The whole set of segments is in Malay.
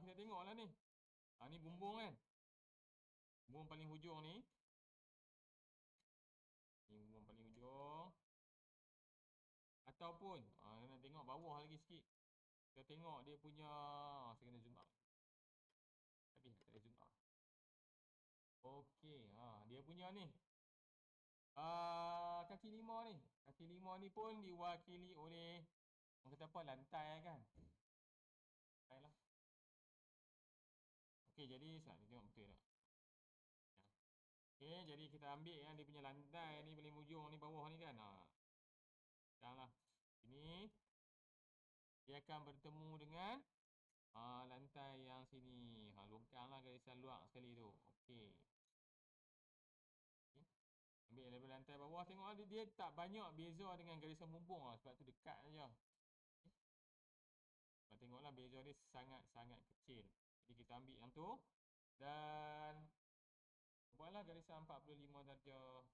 Kita tengoklah ni. Ni bumbung kan. Bumbung paling hujung ni. Ni bumbung paling hujung. Ataupun nak tengok bawah lagi sikit. Kita tengok dia punya, saya kena zoom out. Tapi tak ada zoom out. Okey, dia punya ni. Kaki lima ni. Kaki lima ni pun diwakili oleh, orang kata apa, lantai kan. Baiklah. Okey, jadi saya tengok betul tak. Okey, jadi kita ambil yang dia punya lantai ni paling hujung ni, bawah ni kan. Sekaranglah. Ini dia akan bertemu dengan lantai yang sini. Longkanglah garisan luar sekali tu. Okey. Ambil level lantai bawah, tengok dia tak banyak beza dengan garisan bumbung sebab tu dekat saja. Tengoklah beza dia sangat-sangat kecil. Jadi kita ambil yang tu dan buatlah garisan 45 darjah.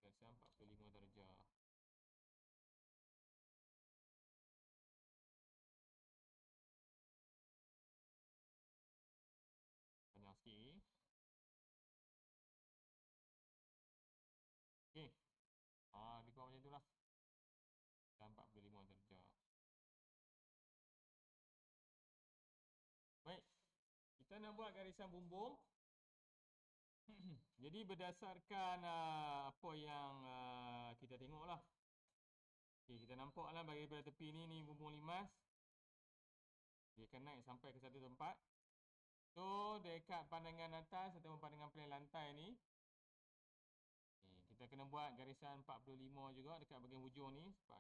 Garisan 45 darjah. Panjang sikit. Okey. Lebih kurang macam tu lah. Dan 45 darjah. Baik. Kita nak buat garisan bumbung. Jadi berdasarkan apa yang kita tengok lah. Okay, kita nampak lah bagi daripada tepi ni bumbung limas. Dia akan naik sampai ke satu tempat. So dekat pandangan atas atau pandangan plan lantai ni, kita kena buat garisan 45 juga dekat bahagian hujung ni. Sebab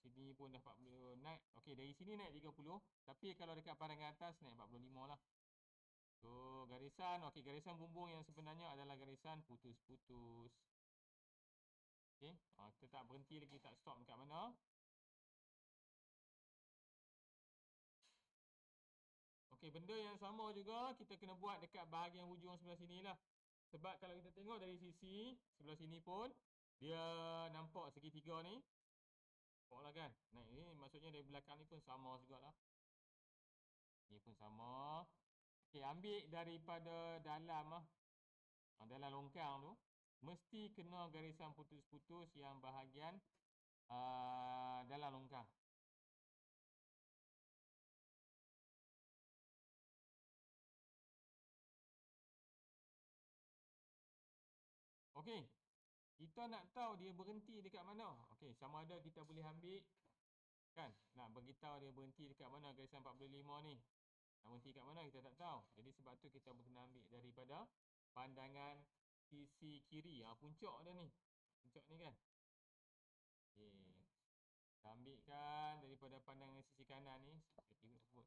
kat sini pun dah 40 naik. Okey, dari sini naik 30. Tapi kalau dekat pandangan atas naik 45 lah. So garisan bumbung yang sebenarnya adalah garisan putus-putus. Okey, kita tak berhenti lagi, tak stop dekat mana. Okey, benda yang sama juga kita kena buat dekat bahagian hujung sebelah sini lah. Sebab kalau kita tengok dari sisi sebelah sini pun, dia nampak segitiga ni. Nampaklah kan? Nah, ini maksudnya dari belakang ni pun sama jugalah. Ni pun sama. Okey, ambil daripada dalam dalam longkang tu, mesti kena garisan putus-putus yang bahagian dalam longkang. Okey, kita nak tahu dia berhenti dekat mana. Okey, sama ada kita boleh ambil kan, nak beritahu dia berhenti dekat mana garisan 45 ni. Nak berhenti kat mana kita tak tahu. Jadi sebab tu kita kena ambil daripada pandangan sisi kiri. Puncak dia ni. Puncak ni kan. Okey. Kita ambilkan daripada pandangan sisi kanan ni. Okey, sebut.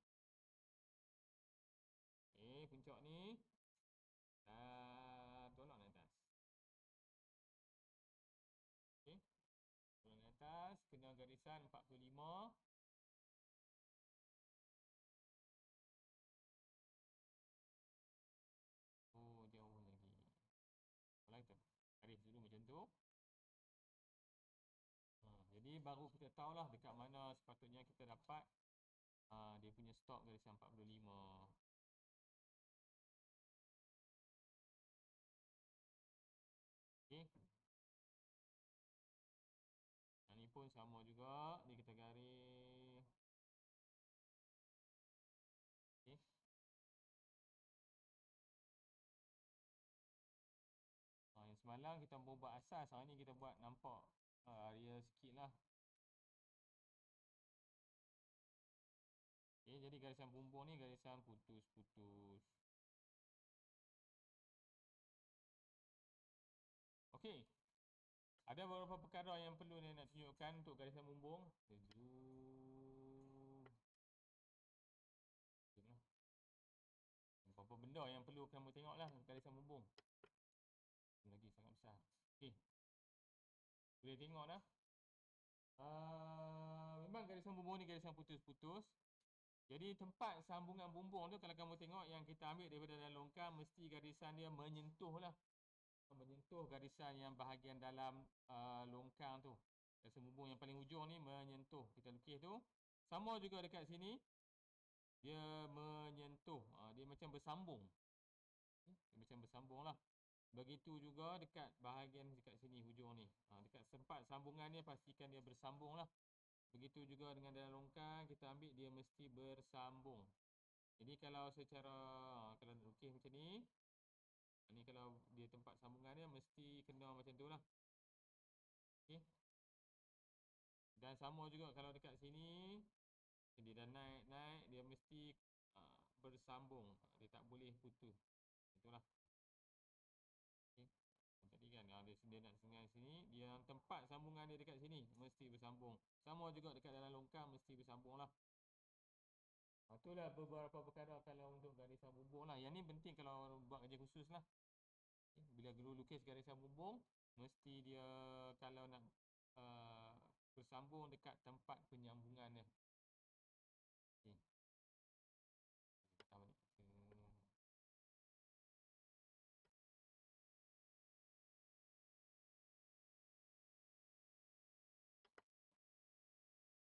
Okey, puncak ni. Tolak naik atas. Okey. Tolak naik atas. Kena garisan 45. Jauh lagi. Kalau kita garis dulu macam tu. Jadi baru kita tahulah dekat mana sepatutnya kita dapat dia punya stop garisan 45. Okey. Yang ni pun sama juga. Ni kita garis. Okey. Yang semalam kita buat asas. Hari ni kita buat nampak area sikit lah. Okey, jadi garisan bumbung ni garisan putus-putus. Okey. Ada beberapa perkara yang perlu saya nak tunjukkan untuk garisan bumbung. Beberapa benda yang perlu kamu tengok lah garisan bumbung. Lagi sangat besar. Okey. Boleh tengok lah. Memang garisan bumbung ni garisan putus-putus. Jadi tempat sambungan bumbung tu kalau kamu tengok yang kita ambil daripada dalam longkang, mesti garisan dia menyentuh lah. Menyentuh garisan yang bahagian dalam longkang tu. Garisan bumbung yang paling hujung ni menyentuh kita lukis tu. Sama juga dekat sini, dia menyentuh, dia macam bersambung. Dia macam bersambung lah. Begitu juga dekat bahagian dekat sini hujung ni. Dekat tempat sambungan ni pastikan dia bersambung lah. Begitu juga dengan dalam longkang, kita ambil dia mesti bersambung. Jadi kalau secara, kalau nak lukis macam ni, ni kalau dia tempat sambungan dia mesti kena macam tu lah. Okay. Dan sama juga kalau dekat sini, dia dah naik, dia mesti bersambung. Dia tak boleh putus. Itulah. Okay. Tadi kan dia nak sambungan sini, dia tempat sambungan dia dekat sini mesti bersambung. Sama juga dekat dalam longkang mesti bersambung lah. Itulah beberapa perkara kalau untuk garisan bumbung lah. Yang ni penting kalau buat kerja khusus lah. Bila guru lukis garisan bumbung, mesti dia kalau nak bersambung dekat tempat penyambungan dia. Okay.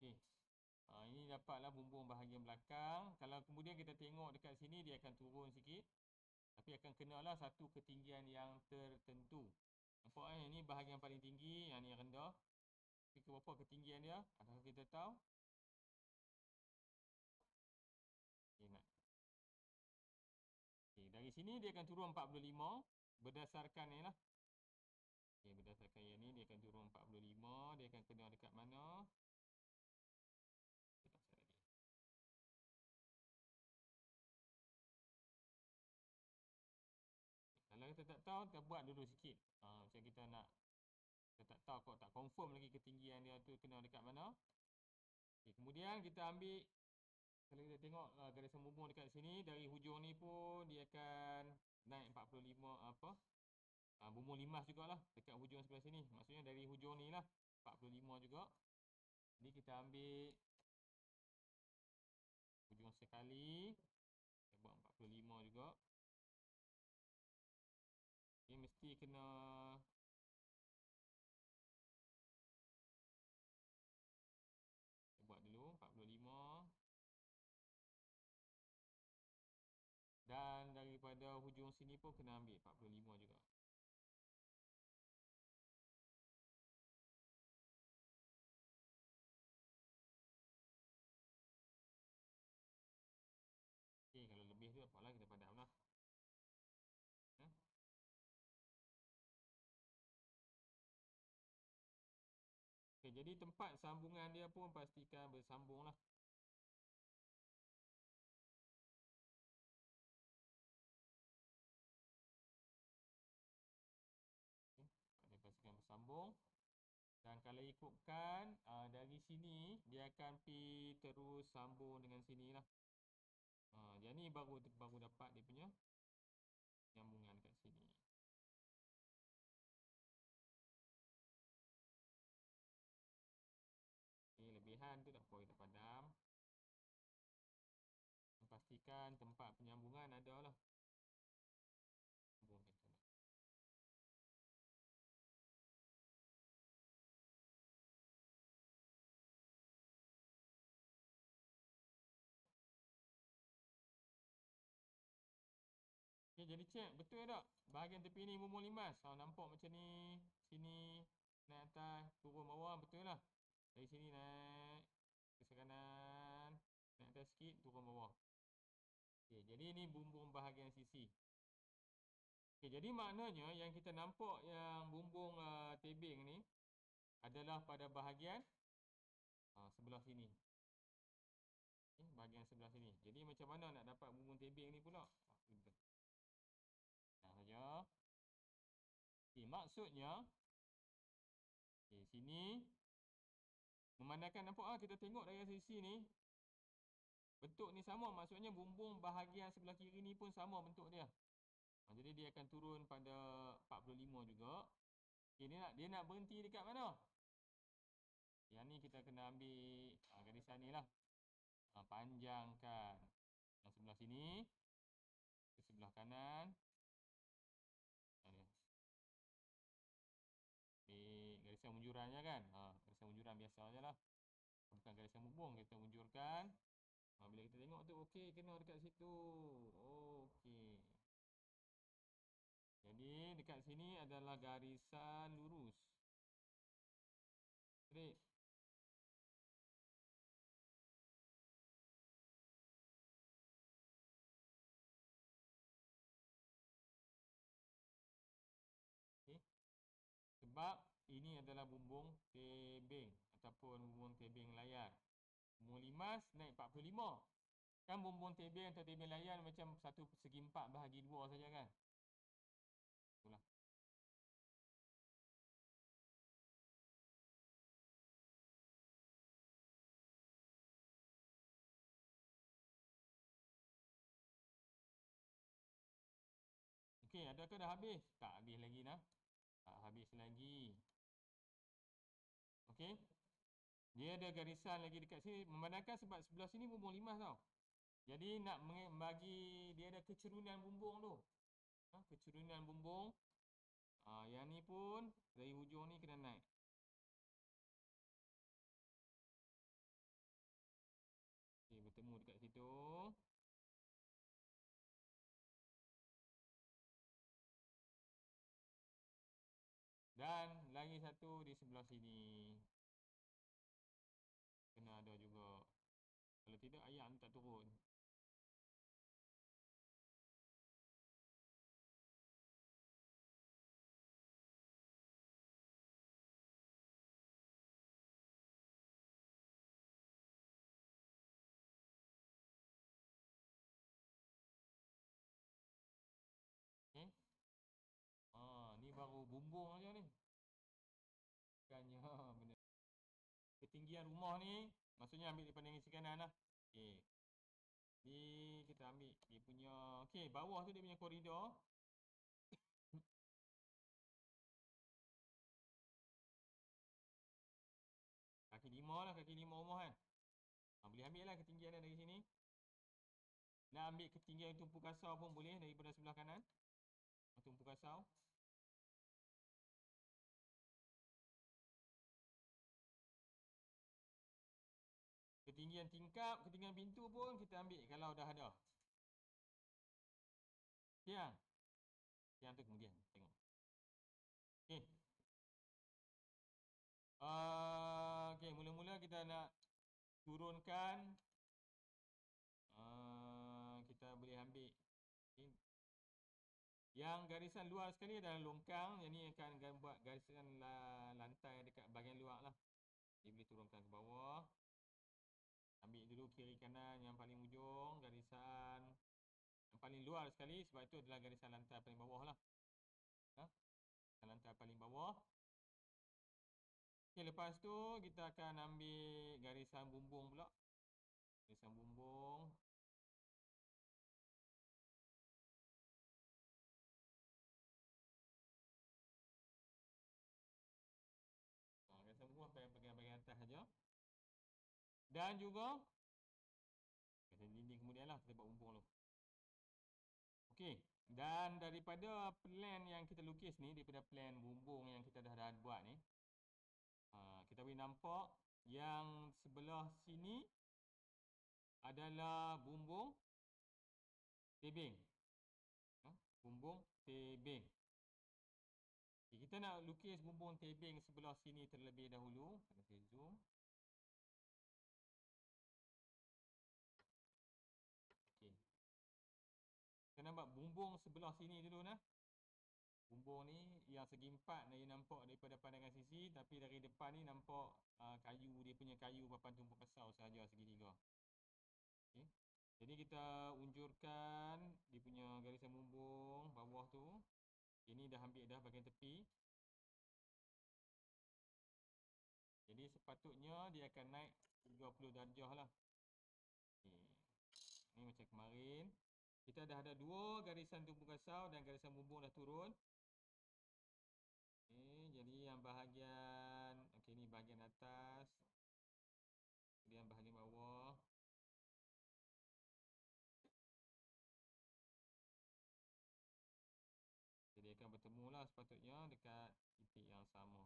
Okay. Ini dapatlah bumbung bahagian belakang. Kalau kemudian kita tengok dekat sini, dia akan turun sikit. Tapi akan kenalah satu ketinggian yang tertentu. Nampak ini bahagian paling tinggi, yang ni rendah. Tapi berapa ketinggian dia? Adakah kita tahu? Okay, okay, dari sini dia akan turun 45 berdasarkan ni lah. Okay, berdasarkan yang ni dia akan turun 45. Dia akan kena dekat mana? Kalau kita tak tahu, kita buat dulu sikit. Macam kita nak, kita tak tahu, kok tak confirm lagi ketinggian dia tu kena dekat mana. Okay, kemudian kita ambil, kalau kita tengok garisan bumbung dekat sini, dari hujung ni pun dia akan naik 45 apa? Bumbung limas jugalah dekat hujung sebelah sini. Maksudnya dari hujung ni lah 45 juga. Jadi kita ambil hujung sekali, kita buat 45 juga. Dia mesti kena, kita buat dulu 45. Dan daripada hujung sini pun kena ambil 45 juga. Okay, kalau lebih tu apalah, kita padam lah. Okay, jadi tempat sambungan dia pun pastikan bersambung lah. Okay, pastikan bersambung. Dan kalau ikutkan dari sini, dia akan pergi terus sambung dengan sini lah. Yang ni baru dapat dia punya nyambungan kat sini. Okay, lebihan tu tak apa, kita padam. Pastikan tempat penyambungan ada lah. Sambung kat sana. Okay, jadi cek betul tak bahagian tepi ni bumbung limas. Nampak macam ni, sini naik atas, turun bawah, betul lah. Dari sini naik ke kanan, naik atas sikit, turun bawah. Okay, jadi ni bumbung bahagian sisi. Okay, jadi maknanya yang kita nampak yang bumbung tebing ni adalah pada bahagian sebelah sini. Okay, bahagian sebelah sini. Jadi macam mana nak dapat bumbung tebing ni pula? Saja. Okay, maksudnya sini memandangkan, nampak kita tengok dari sisi ni bentuk ni sama, maksudnya bumbung bahagian sebelah kiri ni pun sama bentuk dia. Jadi dia akan turun pada 45 juga. Okay, dia nak berhenti dekat mana? Yang ni kita kena ambil garisan ni lah. Panjangkan yang sebelah sini ke sebelah kanan. Garisan munjurannya kan. Garisan garisan unjuran biasa je lah. Bukan garisan bumbung, kita unjurkan. Bila kita tengok tu, okey, kena dekat situ. Okey. Jadi dekat sini adalah garisan lurus. Straight. Okay. Sebab ini adalah bumbung tebing ataupun bumbung tebing layar. Bumbung limas naik 45. Kan bumbung tebing atau tebing layar macam 1/4 bahagi 2 saja kan. Itulah. Okey, adakah dah habis? Tak habis lagi nah. Tak habis lagi. Okey. Dia ada garisan lagi dekat sini. Memandangkan sebab sebelah sini bumbung limas tau. Jadi nak bagi dia ada kecerunan bumbung tu. Kecerunan bumbung. Yang ni pun dari hujung ni kena naik. Okey, bertemu dekat situ. Dan lagi satu di sebelah sini. Kena ada juga. Kalau tidak ayam tak turun. Okey. Ni baru bumbung aja ni. Bukannya benda. Ketinggian rumah ni, maksudnya ambil daripada sisi kanan lah. Okey. Ni kita ambil dia punya, okey, bawah tu dia punya koridor. Kaki 5 lah, kaki 5 rumah kan. Boleh ambil lah ketinggian dia dari sini. Nak ambil ketinggian tumpu kasar pun boleh daripada sebelah kanan. Tumpu kasar. Ketinggian tingkap, ketinggian pintu pun kita ambil kalau dah ada. Tiang. Tiang tu kemudian tengok. Okey. Okey, mula-mula kita nak turunkan. Kita boleh ambil. Okay. Yang garisan luar sekali adalah longkang. Yang ni akan buat garisan lantai dekat bahagian luar lah. Dia boleh turunkan ke bawah. Ambil dulu kiri kanan yang paling ujung. Garisan yang paling luar sekali. Sebab itu adalah garisan lantai paling bawah lah. Lantai paling bawah. Okay, lepas tu kita akan ambil garisan bumbung pula. Garisan bumbung. Garisan bumbung bahagian atas saja. Dan juga garisan dinding kemudian lah kita buat bumbung tu. Okey, dan daripada plan yang kita lukis ni, daripada plan bumbung yang kita dah buat ni, kita boleh nampak yang sebelah sini adalah bumbung tebing. Bumbung tebing. Okay, kita nak lukis bumbung tebing sebelah sini terlebih dahulu. Kita zoom. Okay. Kita nampak bumbung sebelah sini dulu nah. Bumbung ni yang segi empat dia nampak daripada pandangan sisi, tapi dari depan ni nampak kayu, dia punya kayu papan tumpu kasar sahaja segitiga. Okay. Jadi kita unjurkan dia punya garisan bumbung bawah tu. Ini dah ambil dah bahagian tepi. Jadi sepatutnya dia akan naik 30 darjah lah. Okay. Ni macam kemarin. Kita dah ada 2 garisan tumpu kasar dan garisan bumbung dah turun. Okay, jadi yang bahagian, okey ni bahagian atas. Kemudian bahagian bawah. Jadi akan bertemu lah sepatutnya dekat titik yang sama.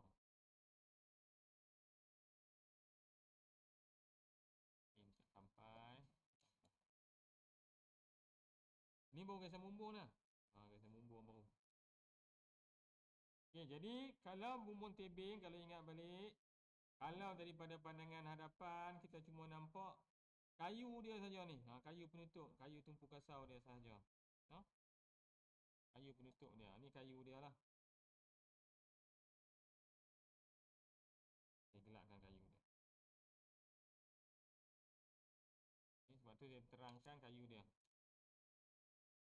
Ni baru garisan bumbung dah. Garisan bumbung baru. Okey, jadi kalau bumbung tebing, kalau ingat balik, kalau daripada pandangan hadapan kita cuma nampak kayu dia saja ni. Kayu penutup, kayu tumpu kasau dia sahaja. Kayu penutup dia. Ni kayu dia lah. Saya gelapkan kayu dia. Sebab tu dia terangkan kayu dia.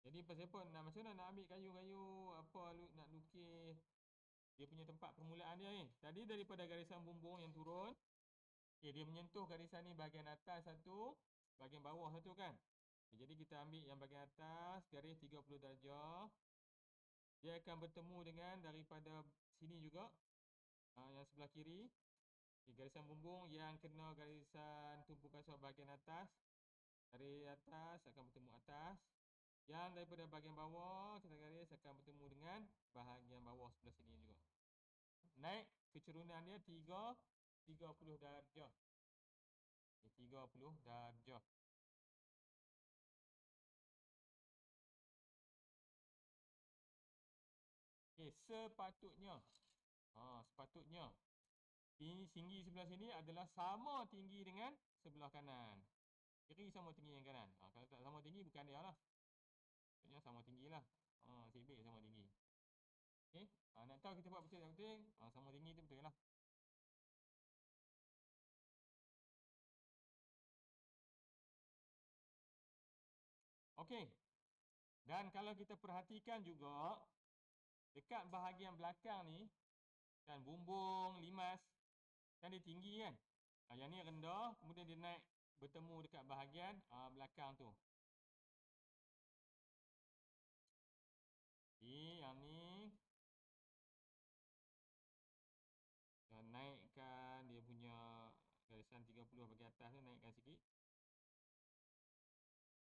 Jadi pasal macam mana nak ambil kayu-kayu apa nak lukis dia punya tempat permulaan dia ni. Tadi daripada garisan bumbung yang turun, dia menyentuh garisan ni bahagian atas satu, bahagian bawah satu kan. Jadi kita ambil yang bahagian atas garis 30 darjah. Dia akan bertemu dengan daripada sini juga, yang sebelah kiri. Garisan bumbung yang kena garisan tumpu kasau bahagian atas. Dari atas akan bertemu atas. Yang daripada bahagian bawah kita garis akan bertemu dengan bahagian bawah sebelah sini juga. Naik kecerunan dia 30 darjah. 30 darjah. Okey, sepatutnya sepatutnya tinggi sebelah sini adalah sama tinggi dengan sebelah kanan. Kiri sama tinggi dengan kanan. Kalau tak sama tinggi bukan dia lah. Maksudnya sama tinggi lah. Sebik sama tinggi. Okey, nak tahu kita buat betul tak betul, sama tinggi tu betul lah. Okey. Dan kalau kita perhatikan juga dekat bahagian belakang ni kan bumbung limas kan dia tinggi kan. Yang ni rendah, kemudian dia naik bertemu dekat bahagian belakang tu. Yang ni naikkan dia punya garisan 30 bahagian atas tu, naikkan sikit.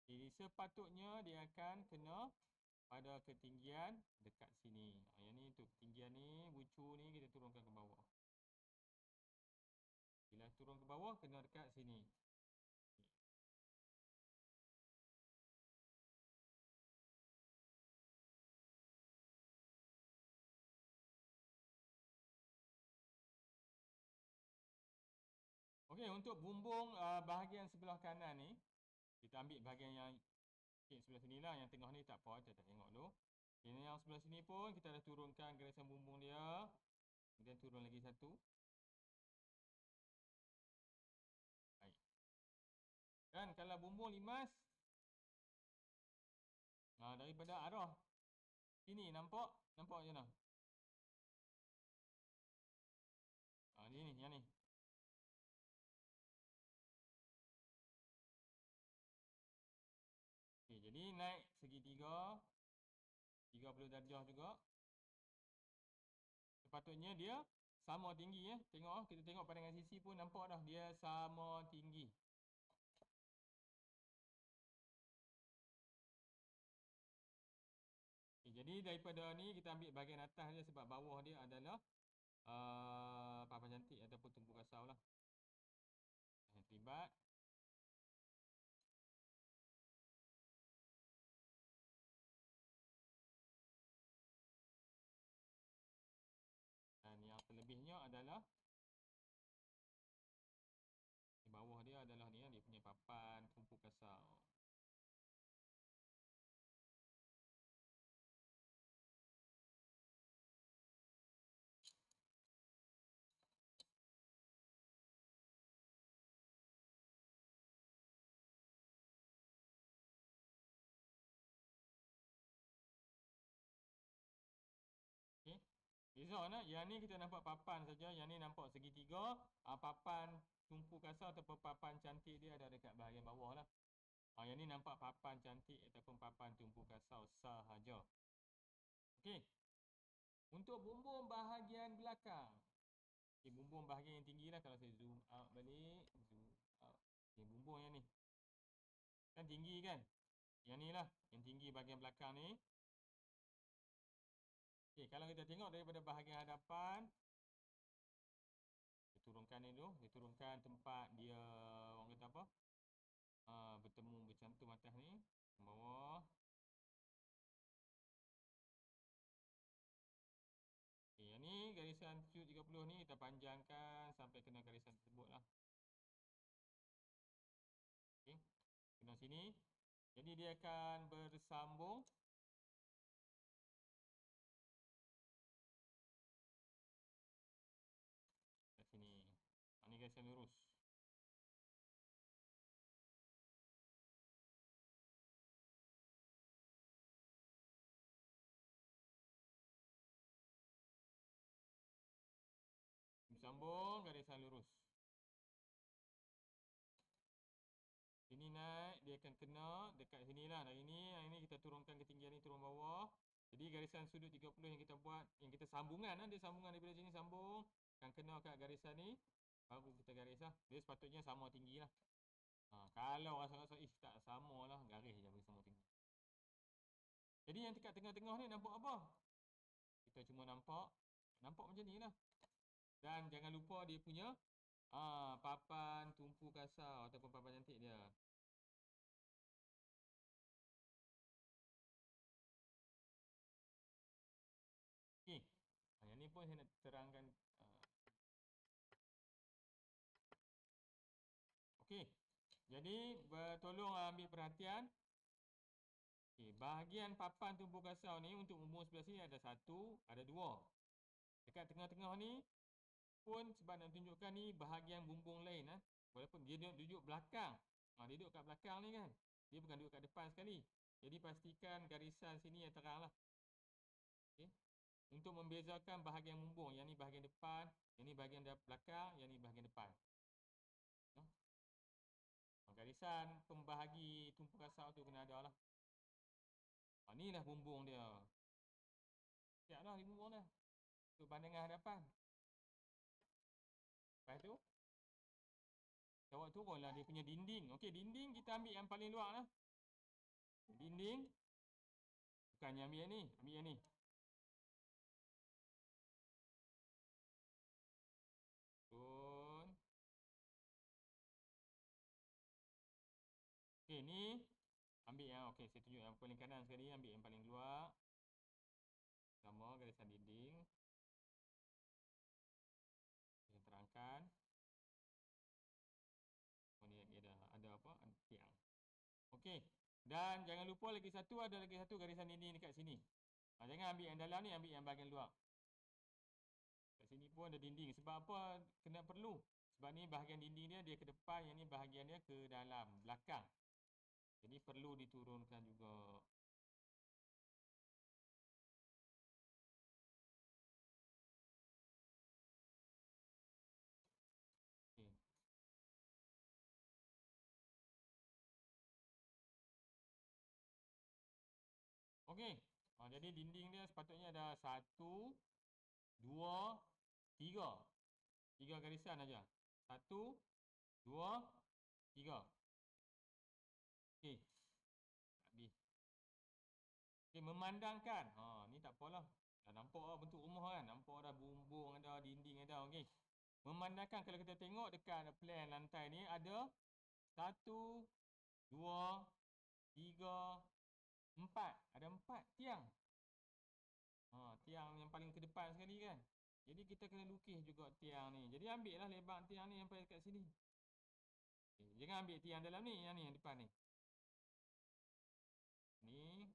Jadi sepatutnya dia akan kena pada ketinggian dekat sini. Yang ni tu ketinggian ni, bucu ni kita turunkan ke bawah. Bila turun ke bawah kena dekat sini. Okey, untuk bumbung bahagian sebelah kanan ni, kita ambil bahagian yang sebelah sini lah. Yang tengah ni tak apa, kita tak tengok dulu. Ini yang sebelah sini pun kita dah turunkan garisan bumbung dia. Kemudian turun lagi satu. Baik. Dan kalau bumbung limas, daripada arah sini nampak je nah. Ni yang ni. Okey, jadi naik segitiga 30 darjah juga. Sepatutnya dia sama tinggi ya. Tengok kita tengok pandangan sisi pun nampak dah dia sama tinggi. Okay, jadi daripada ni kita ambil bahagian atas dia sebab bawah dia adalah papan cantik ataupun tumpu kasau lah. Yang terlibat. Dan yang selebihnya adalah di bawah dia adalah ni dia punya papan tumpu kasau. Okey. Beza nak, yang ni kita nampak papan saja, yang ni nampak segitiga. Papan tumpu kasau ataupun papan cantik dia ada dekat bahagian bawah lah. Yang ni nampak papan cantik ataupun papan tumpu kasau sahaja. Okey. Untuk bumbung bahagian belakang. Okey, bumbung bahagian yang tinggi lah. Kalau saya zoom out balik, zoom out. Okey, bumbung yang ni. Kan tinggi kan? Yang ni lah, yang tinggi bahagian belakang ni. Okey, kalau kita tengok daripada bahagian hadapan, kita turunkan ni dulu. Kita turunkan tempat dia, orang kata apa? Bertemu bercantum atas ni. Bawah. garisan sudut 30 ni kita panjangkan sampai kena garisan tersebut lah. Okey, kena sini. Jadi dia akan bersambung. Kat sini. Ini garisan lurus. Bersambung garisan lurus. Sini naik, dia akan kena dekat sini lah. Dari ni, yang ini kita turunkan ketinggian ni turun bawah. Jadi garisan sudut 30 yang kita buat, yang kita sambungan lah. Dia sambungan daripada sini sambung. Akan kena kat garisan ni. Baru kita garis lah. Dia sepatutnya sama tinggi lah. Kalau rasa-rasa, tak sama lah. Garis je bagi sama tinggi. Jadi yang dekat tengah-tengah ni nampak apa? Kita cuma nampak macam ni lah. Dan jangan lupa dia punya papan tumpu kasar ataupun papan cantik dia. Okey. Yang ni pun saya nak terangkan. Okey. Jadi tolong ambil perhatian. Okey, bahagian papan tumpu kasar ni untuk bumbung sebelah sini ada satu, ada dua. Dekat tengah-tengah ni pun sebab nak tunjukkan ni bahagian bumbung lain walaupun dia duduk belakang. Dia duduk kat belakang ni kan. Dia bukan duduk kat depan sekali. Jadi pastikan garisan sini yang terang lah. Okey. Untuk membezakan bahagian bumbung, yang ni bahagian depan, yang ni bahagian belakang, yang ni bahagian depan. Garisan pembahagi tumpu kasar tu kena ada lah. Ni lah bumbung dia. Siap dah di bumbung dah. Untuk pandangan hadapan. Lepas tu kita buat turun lah dia punya dinding. Okey, dinding kita ambil yang paling luar lah. Dinding bukannya ambil yang ni, ambil yang ni. Turun. Okey, ni ambil yang, okey, saya tunjuk yang paling kanan sekali, ambil yang paling luar. Sama garisan dinding. Saya terangkan. Ni ada apa? Ada tiang. Okey. Dan jangan lupa ada lagi satu garisan dinding dekat sini. Jangan ambil yang dalam ni, ambil yang bahagian luar. Kat sini pun ada dinding. Sebab apa kena perlu? Sebab ni bahagian dinding dia ke depan, yang ni bahagian dia ke dalam, belakang. Jadi perlu diturunkan juga. Okey. Okey. Jadi dinding dia sepatutnya ada 1, 2, 3. 3 garisan aja. 1, 2, 3. Okey. Habis. Okey, memandangkan. Ni tak apalah. Dah nampak lah bentuk rumah kan. Nampak dah bumbung ada, dinding ada. Okey. Memandangkan kalau kita tengok dekat plan lantai ni ada 1, 2, 3, 4. Ada 4 tiang. Tiang yang paling ke depan sekali kan. Jadi kita kena lukis juga tiang ni. Jadi ambil lah lebar tiang ni sampai dekat sini. Okay, jangan ambil tiang dalam ni, yang ni, yang depan ni. Ni.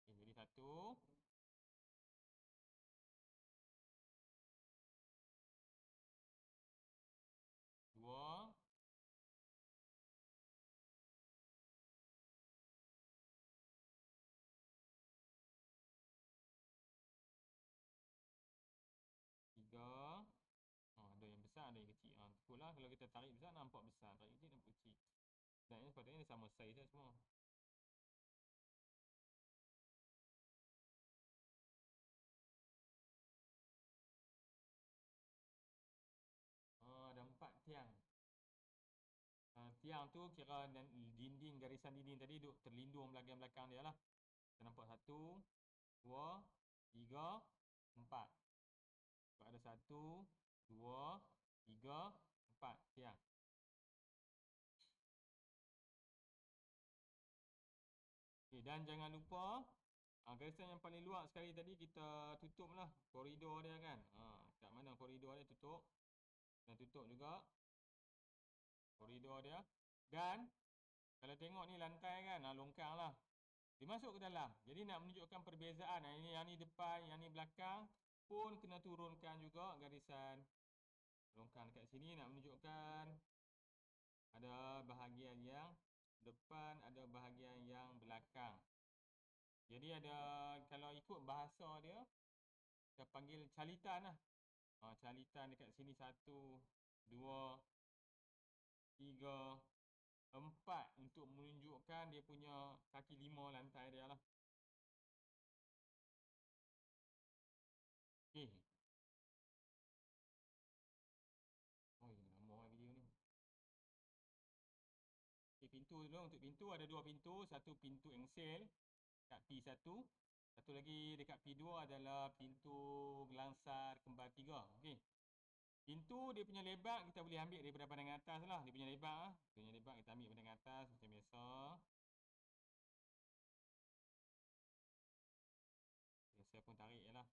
Okay, jadi 1. 2. 3. Ada yang besar, ada yang kecil. Betul lah, kalau kita tarik besar nampak besar, tarik kecil nampak kecil. Dan ini sepatutnya sama saiz lah semua. Ada 4 tiang. Tiang tu kira dinding, garisan dinding tadi duk terlindung bahagian belakang dia lah. Kita nampak 1, 2, 3, 4. Sebab ada 1, 2, 3, 4 tiang. Dan jangan lupa garisan yang paling luar sekali tadi kita tutup lah koridor dia kan. Kat mana koridor dia tutup. Dan tutup juga koridor dia. Dan kalau tengok ni lantai kan, longkang lah. Dia masuk ke dalam. Jadi nak menunjukkan perbezaan. Yang ni depan, yang ni belakang pun kena turunkan juga garisan longkang dekat sini. Nak menunjukkan ada bahagian yang depan, ada bahagian yang belakang. Jadi ada, kalau ikut bahasa dia, kita panggil calitan lah. Calitan dekat sini 1, 2, 3, 4 untuk menunjukkan dia punya kaki 5 lantai dia lah. Okey. Oh, lama video ni. Okey, pintu dulu. Untuk pintu ada 2 pintu. Satu pintu engsel kat P1. Satu lagi dekat P2 adalah pintu gelangsar kembar 3. Okey. Pintu dia punya lebar kita boleh ambil daripada pandangan atas lah. Dia punya lebar Dia punya lebar kita ambil pandangan atas macam biasa. Saya pun tarik je lah.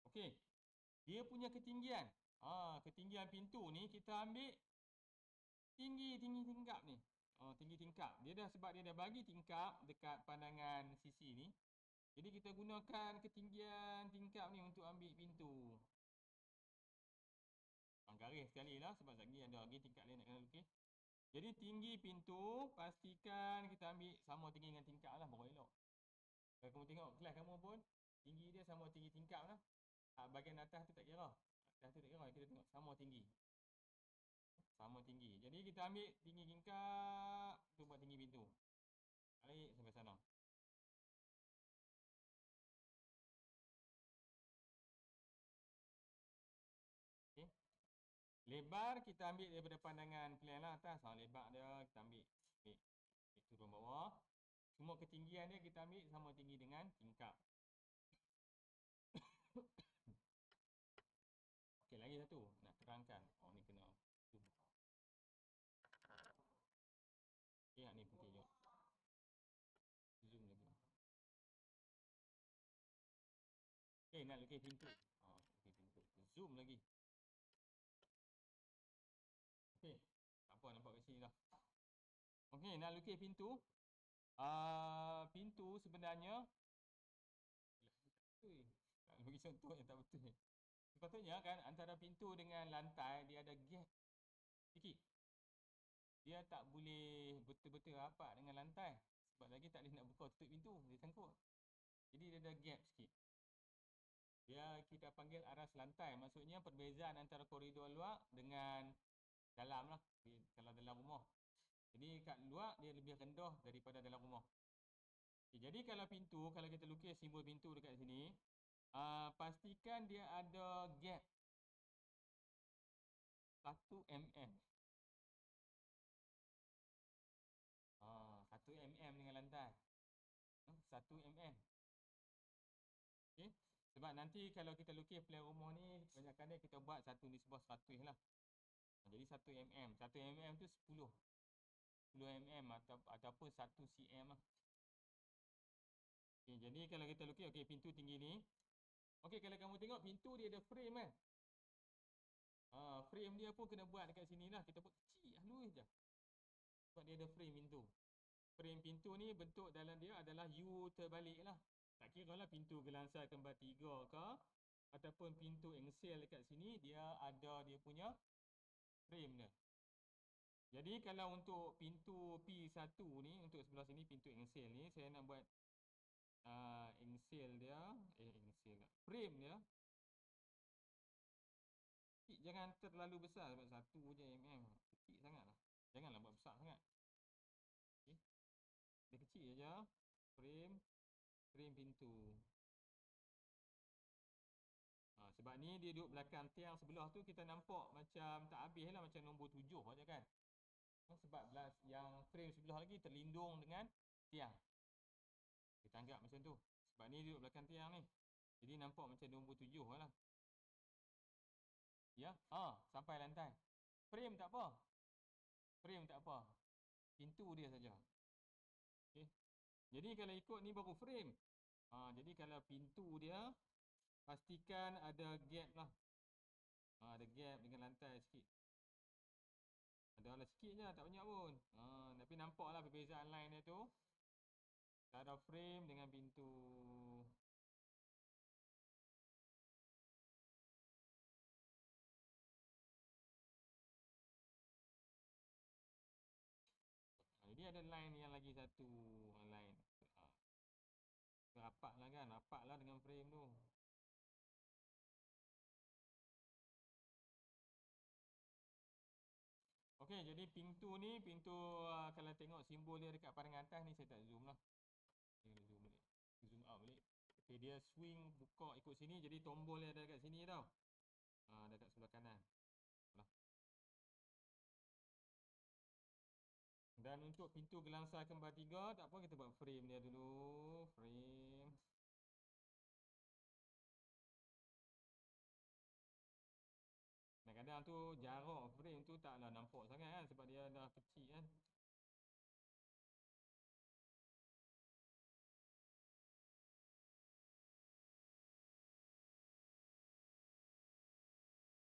Okey. Dia punya ketinggian. Ketinggian pintu ni kita ambil tinggi tingkap ni. Tinggi tingkap. Dia dah, sebab dia dah bagi tingkap dekat pandangan sisi ni. Jadi kita gunakan ketinggian tingkap ni untuk ambil pintu. Garis sekali lah sebab lagi ada lagi tingkap lain nak kena lukis. Jadi tinggi pintu pastikan kita ambil sama tinggi dengan tingkap lah, baru elok. Kalau kamu tengok kelas kamu pun tinggi dia sama tinggi tingkap lah. Bahagian atas tu tak kira. Atas tu tak kira, kita tengok sama tinggi. Sama tinggi. Jadi kita ambil tinggi tingkap tu buat tinggi pintu. Tarik sampai sana. Okey. Lebar kita ambil daripada pandangan plan lah atas. Lebar dia kita ambil turun bawah. Semua ketinggian dia kita ambil sama tinggi dengan tingkap. Okey, lagi satu nak terangkan. Ni kena zoom. Okey, ni penting juga. Zoom lagi. Okey, nak lukis pintu. Lukis pintu. Zoom lagi. Okey, tak apa, nampak kat sini dah. Okey, nak lukis pintu. Pintu sebenarnya tak bagi contoh yang tak betul. Sepatutnya kan antara pintu dengan lantai dia ada gap sikit. Dia tak boleh betul-betul rapat dengan lantai. Sebab lagi tak boleh nak buka tutup pintu, dia sangkut. Jadi dia ada gap sikit. Dia kita panggil aras lantai. Maksudnya perbezaan antara koridor luar dengan dalam lah. Kalau dalam rumah. Jadi kat luar dia lebih rendah daripada dalam rumah. Jadi kalau pintu, kalau kita lukis simbol pintu dekat sini, pastikan dia ada gap 1 mm. 1 mm dengan lantai. 1 mm. Okey. Sebab nanti kalau kita lukis plan rumah ni, kebanyakan dia kita buat satu nisbah 100 lah. Jadi 1 mm. 1 mm tu 10 mm ataupun 1 cm lah. Okay, jadi kalau kita lukis, pintu tinggi ni. Okey, kalau kamu tengok pintu dia ada frame kan. Frame dia pun kena buat dekat sini lah. Kita buat kecil halus je. Sebab dia ada frame pintu. Frame pintu ni bentuk dalam dia adalah U terbalik lah. Tak kira lah pintu gelangsar kembar 3 ke ataupun pintu engsel dekat sini, dia ada dia punya frame dia. Jadi kalau untuk pintu P1 ni, untuk sebelah sini pintu engsel ni, saya nak buat engsel dia, frame dia. Jangan terlalu besar sebab 1 je mm. Kecil sangat lah. Janganlah buat besar sangat. Okay. Dia kecil je. Frame pintu. Sebab ni dia duduk belakang tiang sebelah tu, kita nampak macam tak habis lah, macam nombor 7 je kan. Sebab yang frame sebelah lagi terlindung dengan tiang. Kita anggap macam tu. Sebab ni duduk belakang tiang ni. Jadi nampak macam nombor 7 lah. Ya, sampai lantai. Frame tak apa. Pintu dia saja. Jadi kalau ikut ni baru frame. Jadi kalau pintu dia pastikan ada gap lah. Ada gap dengan lantai sikit. Ada lah sikit je, tak banyak pun. Tapi nampak lah perbezaan line dia tu. Cara frame dengan pintu. Jadi ada line yang lagi satu line. Rapat lah kan, rapat lah dengan frame tu. Okey, jadi pintu ni, kalau tengok simbol dia dekat pandangan atas ni, saya tak zoom lah. Saya zoom balik. Zoom out balik. Okay, dia swing buka ikut sini, jadi tombol dia ada dekat sini tau. Dekat sebelah kanan. Lah. Dan untuk pintu gelangsa kembar 3, tak apa, kita buat frame dia dulu. Frame. Kadang-kadang tu jarak frame tu taklah nampak sangat kan, sebab dia dah kecil kan.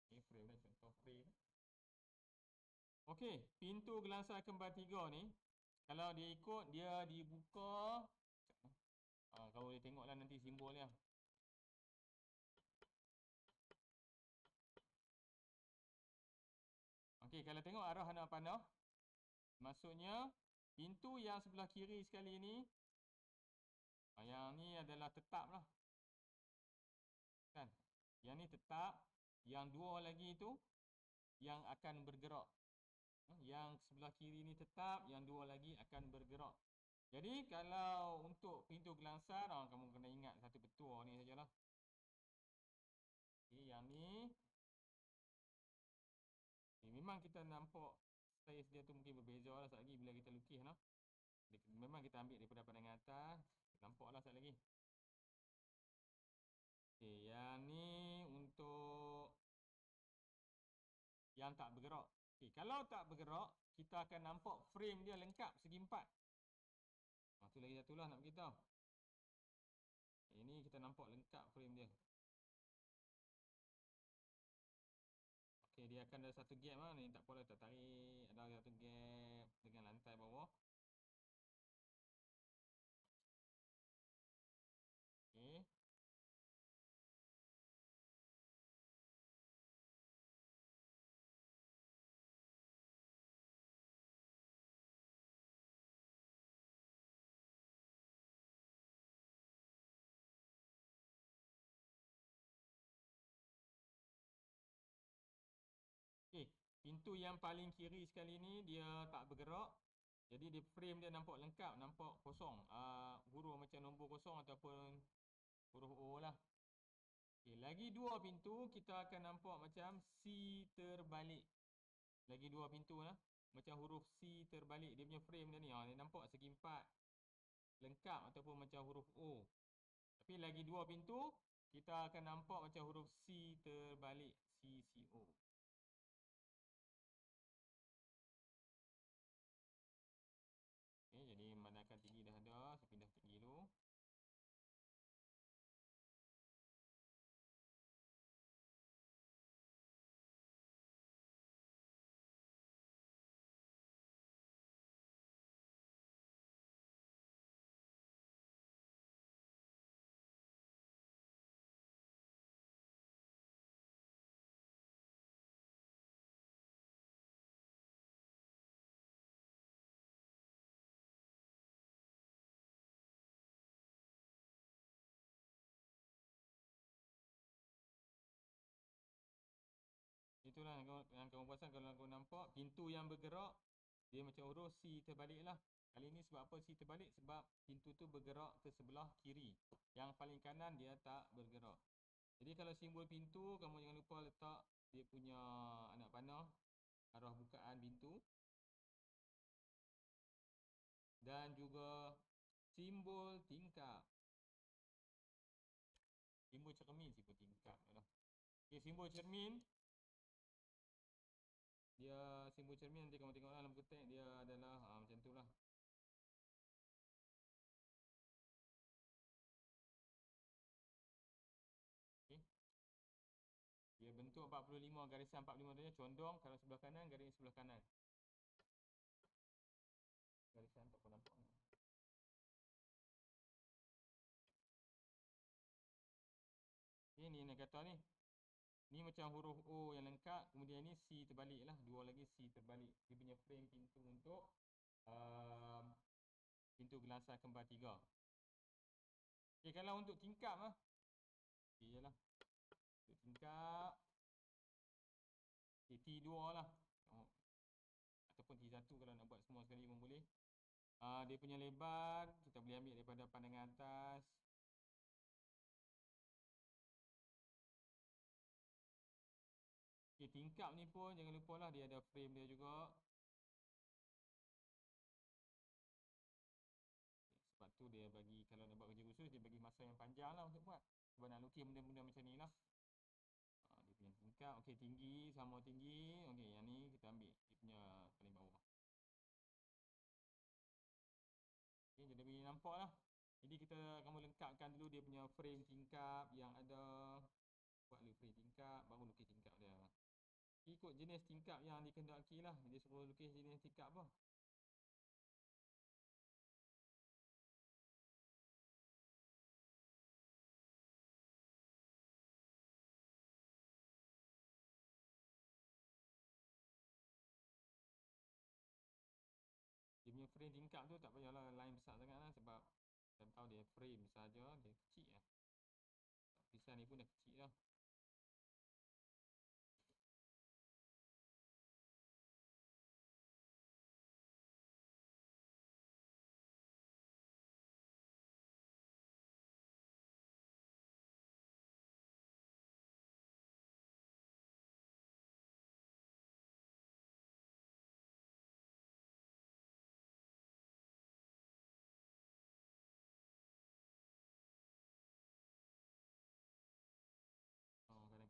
Okay, frame dah, contoh frame. Okey, pintu gelangsa kembar 3 ni, kalau dia ikut, dia dibuka. Kau boleh tengoklah nanti simbol dia. Okey, kalau tengok arah anak panah, maksudnya pintu yang sebelah kiri sekali ni, yang ni adalah tetap lah. Kan? Yang ni tetap, yang dua lagi tu yang akan bergerak. Yang sebelah kiri ni tetap, yang dua lagi akan bergerak. Jadi kalau untuk pintu gelangsar, kamu kena ingat satu petua ni sajalah. Okay, yang ni memang kita nampak saiz dia tu mungkin berbeza lah sekali bila kita lukis lah. Memang kita ambil daripada pandangan atas, nampak lah sekali lagi. Okay, yang ni untuk yang tak bergerak. Okay, kalau tak bergerak, kita akan nampak frame dia lengkap segi empat. Tu lagi satu lah nak beritahu. Ini kita nampak lengkap frame dia. Okay, dia akan ada satu gap lah. Ni tak apalah, kita tarik. Ada satu gap dengan lantai bawah. Okay. Okay, pintu yang paling kiri sekali ni dia tak bergerak. Jadi dia frame dia nampak lengkap, nampak kosong. Huruf macam nombor kosong ataupun huruf O lah. Okay, lagi dua pintu kita akan nampak macam C terbalik. Lagi dua pintu lah. Macam huruf C terbalik. Dia punya frame dia ni. Dia nampak segi empat lengkap ataupun macam huruf O. Tapi lagi dua pintu kita akan nampak macam huruf C terbalik. CCO. Okay, jadi memandangkan tinggi dah ada. Saya pindah tinggi dulu. Itulah yang kamu perasan kalau kamu nampak pintu yang bergerak dia macam huruf C terbalik lah. Kali ni sebab apa C terbalik? Sebab pintu tu bergerak ke sebelah kiri. Yang paling kanan dia tak bergerak. Jadi kalau simbol pintu, kamu jangan lupa letak dia punya anak panah, arah bukaan pintu. Dan juga simbol tingkap. Simbol cermin, simbol tingkap lah. Okay, simbol cermin. Dia simbol cermin nanti kamu tengoklah dalam ketek dia adalah macam tu lah. 45, garisan 45 tu condong kalau sebelah kanan, garis sebelah kanan. Garisan tak pun nampak ni. Ni yang kata ni. Ni macam huruf O yang lengkap, kemudian ni C terbalik lah. Dua lagi C terbalik. Dia punya frame pintu untuk pintu gelasar kembar 3. Okay, kalau untuk tingkap lah. Okay je lah. Untuk tingkap. Okay, T2 lah. Ataupun T1 kalau nak buat semua sekali pun boleh. Dia punya lebar, kita boleh ambil daripada pandangan atas. Okay, tingkap ni pun jangan lupa lah dia ada frame dia juga. Sebab tu dia bagi, kalau nak buat kerja khusus, dia bagi masa yang panjang lah untuk buat. Sebab nak lukis benda-benda macam ni lah. Dia punya tingkap, okay, tinggi, sama tinggi. Okay, yang ni kita ambil dia punya paling bawah. Okay, jadi boleh nampak lah. Jadi kita kamu lengkapkan dulu dia punya frame tingkap yang ada. Buat dulu frame tingkap, baru lukis tingkap dia. Ikut jenis tingkap yang dikehendaki lah. Dia suruh lukis jenis tingkap apa. Dia punya frame tingkap tu tak payahlah line besar sangat lah. Sebab kita tahu dia frame saja, dia kecil lah. Tulisan ni pun dah kecil lah.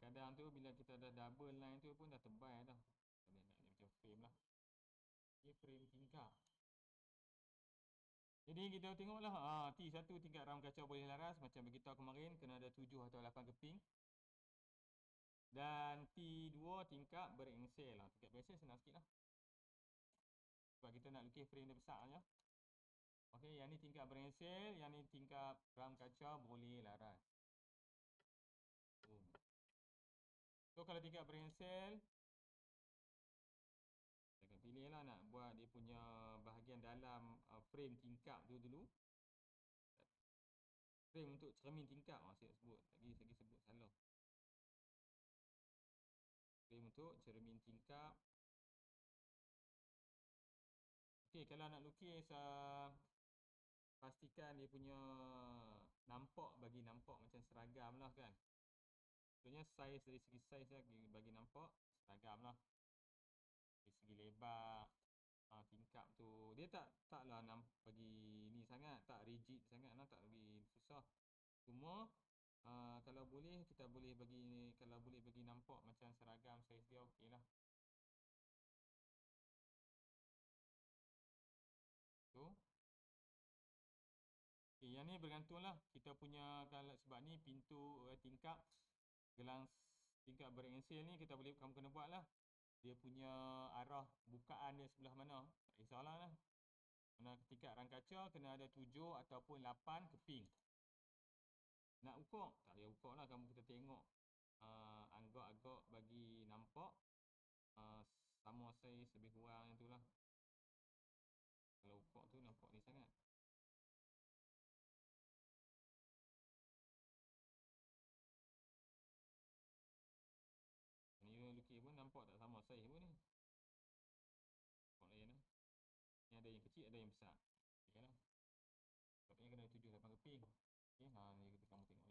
Kadang-kadang tu bila kita dah double line tu pun dah tebal dah. Kalau nak dia macam frame lah. Ini frame tingkap. Jadi kita tengoklah T1 tingkat ram kacau boleh laras. Macam beritahu kemarin kena ada 7 atau 8 keping. Dan T2 tingkap berengsel lah. Tingkap berengsel senang sikit lah. Sebab kita nak lukis frame dia besar je. Okey, yang ni tingkap berengsel. Yang ni tingkap ram kacau boleh laras. So kalau tingkap berengsel, saya akan pilih lah nak buat dia punya bahagian dalam frame tingkap tu dulu. Frame untuk cermin tingkap saya sebut. Lagi sebut salah. Frame untuk cermin tingkap. Okey, kalau nak lukis pastikan dia punya nampak, bagi nampak macam seragam lah kan. Contohnya saiz, dari segi saiz lah, bagi nampak seragam lah. Dari segi lebar tingkap tu, dia taklah bagi ni sangat, tak rigid sangat lah, tak bagi susah. Cuma kalau boleh kita boleh bagi, kalau boleh bagi nampak macam seragam saiz dia, okey lah. Tu. Okay, yang ni bergantung lah kita punya, kalau sebab ni pintu tingkap gelang tingkap berengsel ni kita boleh, kamu kena buat lah dia punya arah bukaan dia sebelah mana. Tak kisahlah lah. Mana tingkap ram kaca kena ada 7 ataupun 8 keping. Nak ukur? Tak payah ukur lah, kamu kita tengok agak-agak bagi nampak sama saiz lebih kurang yang tu lah. Kalau ukur tu nampak ni sangat. Ni lukis pun nampak tak sama saiz pun ni. Nampak lain lah. Ni ada yang kecil, ada yang besar. Okay lah. Sebabnya kena 7-8 keping. Okay, ni kamu tengok.